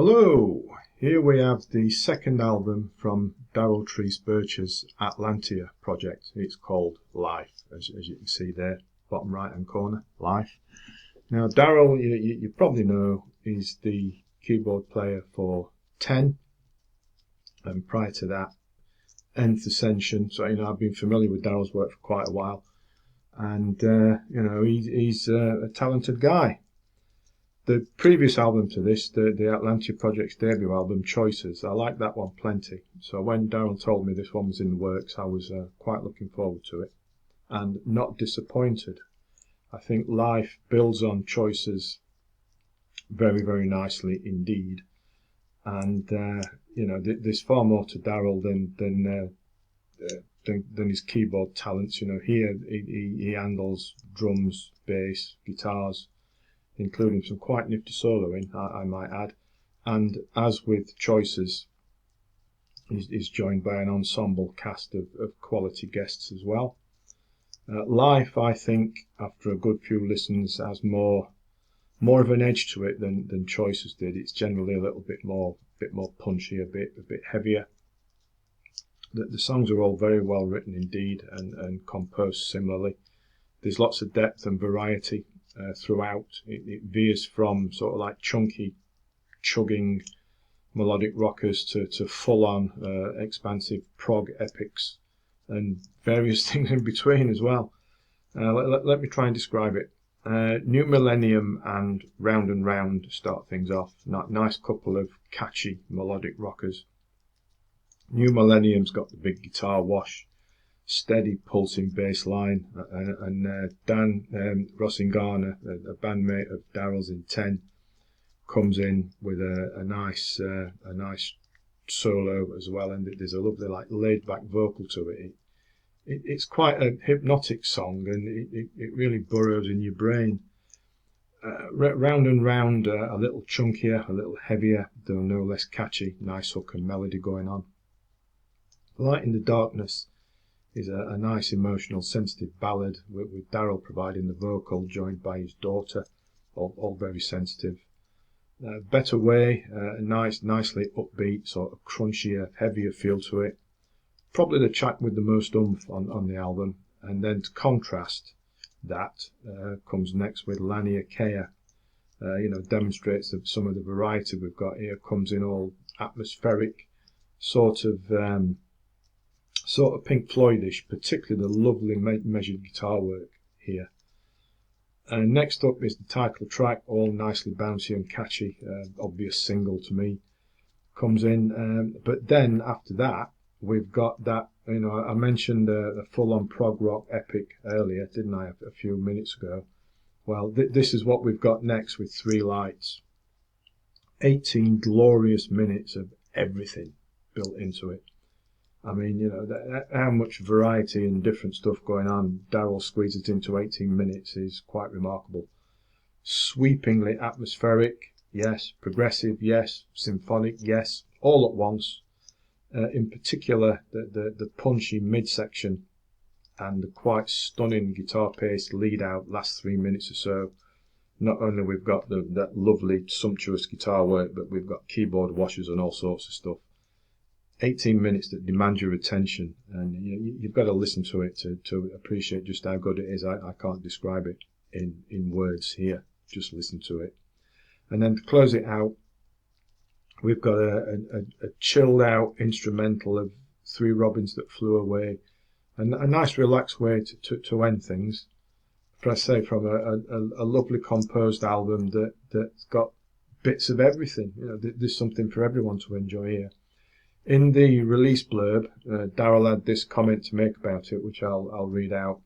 Hello! Here we have the second album from Darrel Treece Birch's Atlantea project. It's called Life, as you can see there, bottom right hand corner, Life. Now Darrel, you probably know, is the keyboard player for 10, and prior to that, Nth Ascension. So I've been familiar with Darrel's work for quite a while, and he's a talented guy. The previous album to this, the Atlantea Project's debut album, Choices, I liked that one plenty. So when Darrel told me this one was in the works, I was quite looking forward to it and not disappointed. I think Life builds on Choices very, very nicely indeed. And, there's far more to Darrel than his keyboard talents. Here he handles drums, bass, guitars, including some quite nifty soloing, I might add. And as with Choices, he's joined by an ensemble cast of quality guests as well. Life, I think, after a good few listens, has more of an edge to it than Choices did. It's generally a little bit more punchy, a bit heavier. The songs are all very well written indeed, and composed similarly. There's lots of depth and variety throughout. It veers from sort of like chunky, chugging melodic rockers to full-on expansive prog epics and various things in between as well. Let me try and describe it. New Millennium and Round and Round start things off. Nice couple of catchy melodic rockers. New Millennium's got the big guitar wash, steady pulsing bass line, and Dan Rossingana, a bandmate of Darrel's in 10, comes in with a nice solo as well, and there's a lovely laid back vocal to it. It's quite a hypnotic song, and it really burrows in your brain. Round and Round, a little chunkier, a little heavier, though no less catchy. Nice hook and melody going on. Light in the Darkness is a nice, emotional, sensitive ballad with Darrel providing the vocal, joined by his daughter, all very sensitive. Better Way, a nicely upbeat, sort of crunchier, heavier feel to it. Probably the track with the most oomph on the album. And then to contrast that, comes next with Lania Kea. Demonstrates that some of the variety we've got here comes in all atmospheric, sort of Pink Floydish, particularly the lovely measured guitar work here. And next up is the title track, all nicely bouncy and catchy, obvious single to me, comes in. But then after that, we've got that, I mentioned the full-on prog rock epic earlier, didn't I, a few minutes ago? Well, this is what we've got next with Three Lights. 18 glorious minutes of everything built into it. I mean, how much variety and different stuff going on Darrel squeezes into 18 minutes is quite remarkable. Sweepingly atmospheric, yes. Progressive, yes. Symphonic, yes. All at once. In particular, the punchy midsection and the quite stunning guitar-paced lead-out last 3 minutes or so. Not only we've got that lovely, sumptuous guitar work, but we've got keyboard washes and all sorts of stuff. 18 minutes that demand your attention, and you've got to listen to it to appreciate just how good it is. I can't describe it in words here. Just listen to it. And then to close it out, we've got a chilled out instrumental of Three Robins That Flew Away, and a nice relaxed way to end things. For I say, from a lovely composed album that's got bits of everything. There's something for everyone to enjoy here. In the release blurb, Darrel had this comment to make about it, which I'll read out.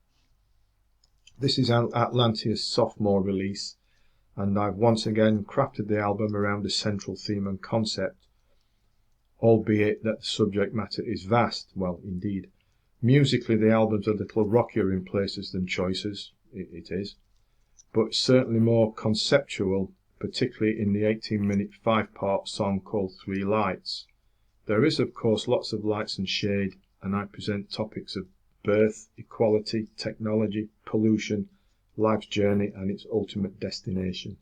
This is Atlantea's sophomore release, and I've once again crafted the album around a central theme and concept, albeit that the subject matter is vast. Well, indeed. Musically, the album's a little rockier in places than Choices, it is, but certainly more conceptual, particularly in the 18-minute 5-part song called Three Lights. There is, of course, lots of lights and shade, and I present topics of birth, equality, technology, pollution, life's journey, and its ultimate destination.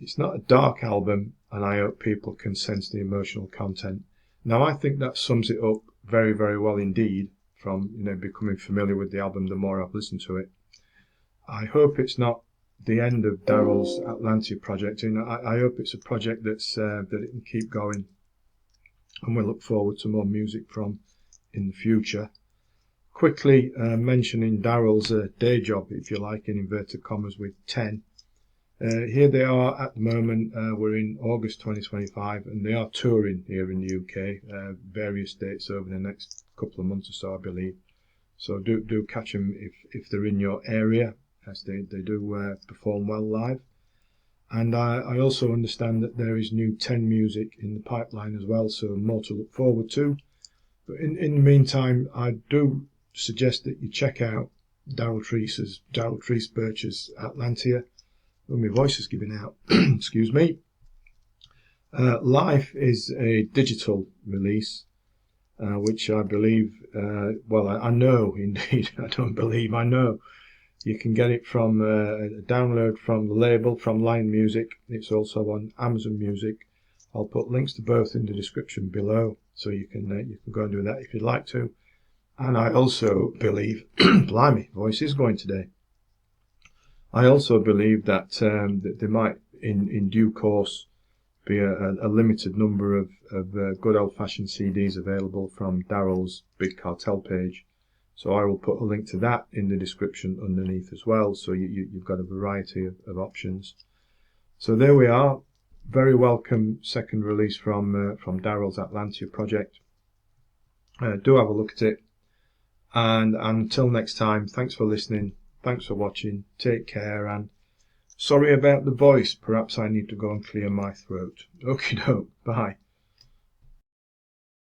It's not a dark album, and I hope people can sense the emotional content. Now, I think that sums it up very, very well indeed, from becoming familiar with the album the more I've listened to it. I hope it's not the end of Darrel's Atlantea project. I hope it's a project that it can keep going, and we look forward to more music from in the future. Quickly mentioning Darrel's day job, if you like, in inverted commas, with 10. Here they are at the moment. We're in August 2025, and they are touring here in the UK, various dates over the next couple of months or so, I believe. So do catch them if they're in your area, as they do perform well live. And I also understand that there is new 10 music in the pipeline as well, so more to look forward to. But in the meantime, I do suggest that you check out Darrel Treece Birch's Atlantea. Oh, my voice is giving out. Excuse me. Life is a digital release, which I believe, I know indeed, I don't believe, I know. You can get it from a download from the label, from Lion Music. It's also on Amazon Music. I'll put links to both in the description below, so you can go and do that if you'd like to. And I also believe, blimey, voice is going today. I also believe that that there might, in due course, be a limited number of good old-fashioned CDs available from Darrel's Big Cartel page. So I will put a link to that in the description underneath as well, so you've got a variety of options. So there we are. Very welcome second release from Darrel's Atlantea project. Do have a look at it. And until next time, thanks for listening. Thanks for watching. Take care, and sorry about the voice. Perhaps I need to go and clear my throat. Okie doke. Bye.